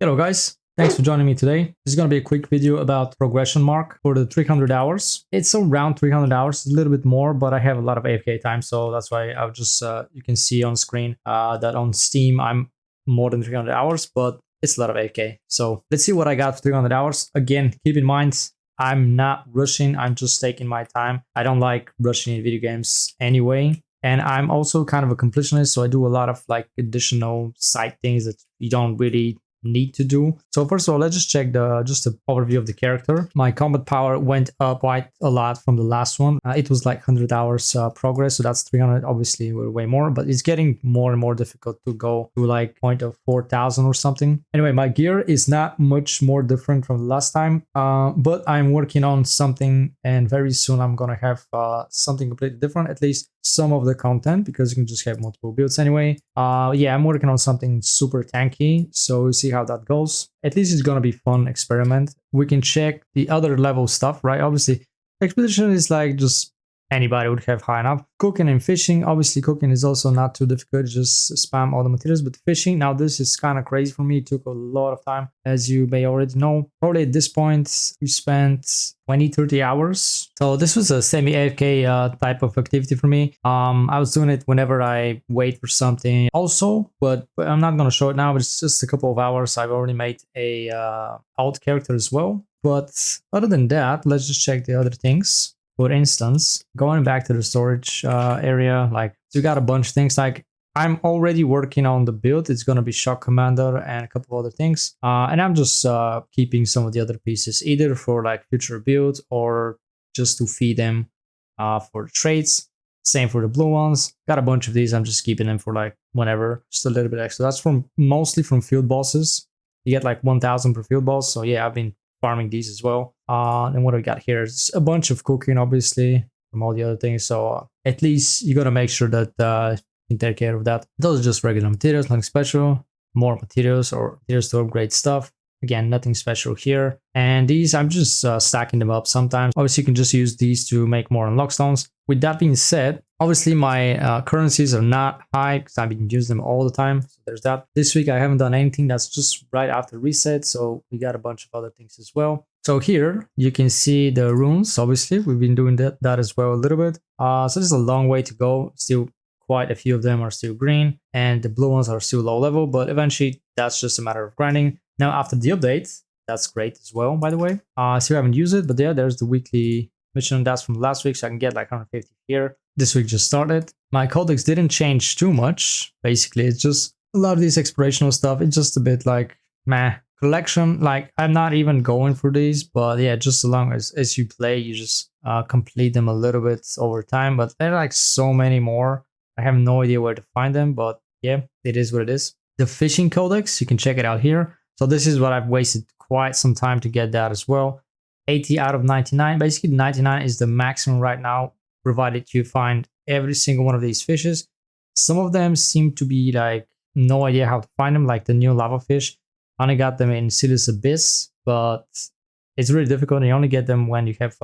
Hello guys, thanks for joining me today. This is going to be a quick video about progression mark for the 300 hours. It's around 300 hours, a little bit more, but I have a lot of AFK time, so that's why I'll just, you can see on screen that on Steam I'm more than 300 hours, but it's a lot of AFK. So let's see what I got for 300 hours. Again, keep in mind, I'm not rushing, I'm just taking my time. I don't like rushing in video games anyway. And I'm also kind of a completionist, so I do a lot of like additional side things that you don't really need to do. So first of all, let's just check just the overview of the character. My combat power went up quite a lot from the last one. It was like 100 hours progress, so that's 300. Obviously we're way more, but it's getting more and more difficult to go to like point of 4,000 or something. Anyway, my gear is not much more different from the last time, but I'm working on something, and very soon I'm gonna have something completely different, at least some of the content, because you can just have multiple builds anyway. Yeah, I'm working on something super tanky, so we'll see how that goes. At least it's gonna be fun experiment. We can check the other level stuff, right? Obviously expedition is like just anybody would have high enough. Cooking and fishing, obviously cooking is also not too difficult, just spam all the materials. But fishing, now this is kind of crazy for me. It took a lot of time, as you may already know. Probably at this point we spent 20-30 hours. So this was a semi AFK type of activity for me. I was doing it whenever I wait for something also, but I'm not going to show it now, but it's just a couple of hours. I've already made a alt character as well. But other than that, let's just check the other things. For instance, going back to the storage area, like you got a bunch of things. Like I'm already working on the build. It's going to be Shock Commander and a couple of other things. And I'm just keeping some of the other pieces, either for like future builds or just to feed them for traits. Same for the blue ones. Got a bunch of these. I'm just keeping them for like whenever, just a little bit extra. That's from mostly from field bosses. You get like 1,000 per field boss. So yeah, I've been farming these as well. And what do we got here? It's a bunch of cooking, obviously, from all the other things. So at least you gotta make sure that you take care of that. Those are just regular materials, nothing special. More materials or materials to upgrade stuff. Again, nothing special here. And these, I'm just stacking them up sometimes. Obviously, you can just use these to make more unlock stones. With that being said, obviously my currencies are not high because I've been using them all the time. So there's that. This week I haven't done anything. That's just right after reset. So we got a bunch of other things as well. So here you can see the runes. Obviously, we've been doing that as well a little bit. So there's a long way to go. Still quite a few of them are still green, and the blue ones are still low level, but eventually that's just a matter of grinding. Now after the update, that's great as well, by the way. Still haven't used it, but yeah, there's the weekly mission. That's from last week, so I can get like 150 here. This week just started. My codex didn't change too much. Basically, it's just a lot of this explorational stuff. It's just a bit like meh. Collection, like I'm not even going for these, but yeah, just as long as you play, you just complete them a little bit over time. But there are like so many more. I have no idea where to find them, but yeah, it is what it is. The fishing codex, you can check it out here. So this is what I've wasted quite some time to get that as well. 80 out of 99. Basically 99 is the maximum right now, provided you find every single one of these fishes. Some of them seem to be like no idea how to find them, like the new lava fish. I only got them in Silas Abyss, but it's really difficult. You only get them when you have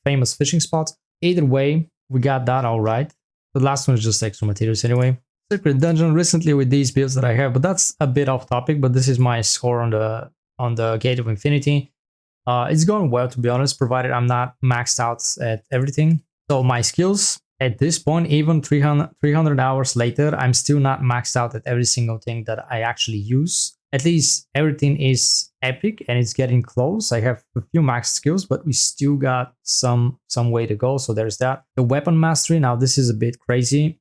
famous fishing spots. Either way, we got that all right. The last one is just extra materials anyway. Secret dungeon recently with these builds that I have, but that's a bit off topic. But this is my score on the Gate of Infinity. It's going well, to be honest, provided I'm not maxed out at everything. So my skills at this point, even 300 hours later, I'm still not maxed out at every single thing that I actually use. At least everything is epic and it's getting close. I have a few max skills, but we still got some way to go. So there's that. The weapon mastery, now this is a bit crazy,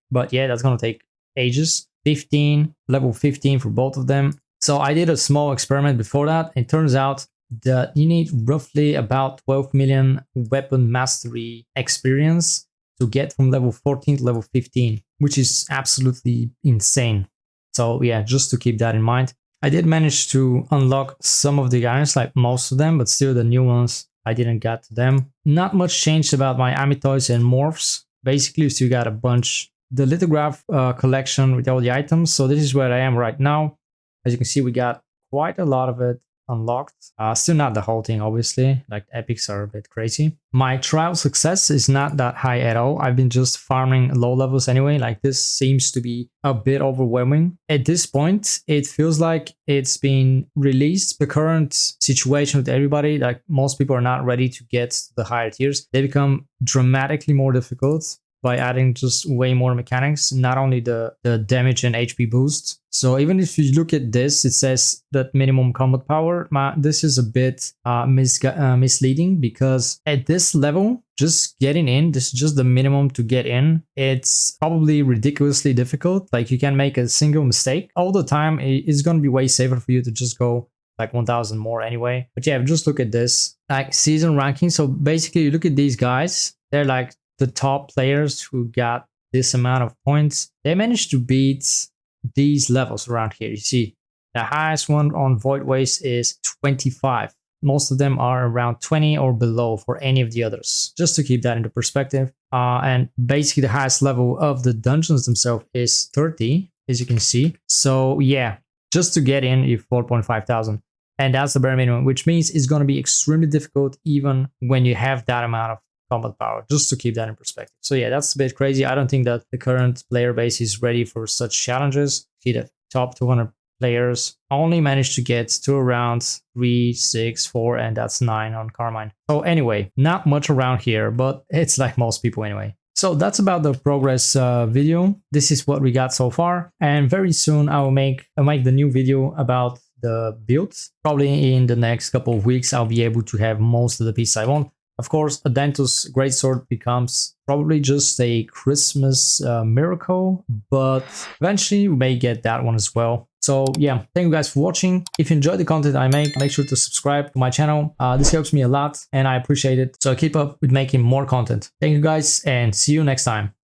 but yeah, that's gonna take ages. 15, level 15 for both of them. So I did a small experiment before that. It turns out that you need roughly about 12 million weapon mastery experience to get from level 14 to level 15, which is absolutely insane. So yeah, just to keep that in mind. I did manage to unlock some of the irons, like most of them, but still the new ones, I didn't get to them. Not much changed about my Amitoids and Morphs. Basically, we still got a bunch. The lithograph collection with all the items. So this is where I am right now. As you can see, we got quite a lot of it. unlocked. Still not the whole thing, obviously. Like epics are a bit crazy. My trial success is not that high at all. I've been just farming low levels anyway. Like this seems to be a bit overwhelming. At this point, it feels like it's been released. The current situation with everybody, like most people are not ready to get to the higher tiers. They become dramatically more difficult by adding just way more mechanics, not only the damage and HP boost. So even if you look at this, it says that minimum combat power. This is a bit misleading, because at this level, just getting in, this is just the minimum to get in. It's probably ridiculously difficult. Like you can make a single mistake all the time. It's going to be way safer for you to just go like 1000 more anyway. But yeah, just look at this, like season ranking. So basically you look at these guys, they're like the top players who got this amount of points. They managed to beat these levels around here. You see the highest one on Void Waste is 25. Most of them are around 20 or below for any of the others, just to keep that into perspective. And basically the highest level of the dungeons themselves is 30, as you can see. So yeah, just to get in, you 4.5 thousand. And that's the bare minimum, which means it's going to be extremely difficult even when you have that amount of combat power, just to keep that in perspective. So yeah, that's a bit crazy. I don't think that the current player base is ready for such challenges. See, the top 200 players only managed to get to around 3, 6, 4, and that's 9 on Carmine. So anyway, not much around here, but it's like most people anyway. So that's about the progress video. This is what we got so far, and very soon I'll make the new video about the builds. Probably in the next couple of weeks I'll be able to have most of the pieces I want. Of course, a Dentus Greatsword becomes probably just a Christmas miracle, but eventually we may get that one as well. So yeah, thank you guys for watching. If you enjoyed the content I make sure to subscribe to my channel. This helps me a lot and I appreciate it. So keep up with making more content. Thank you guys and see you next time.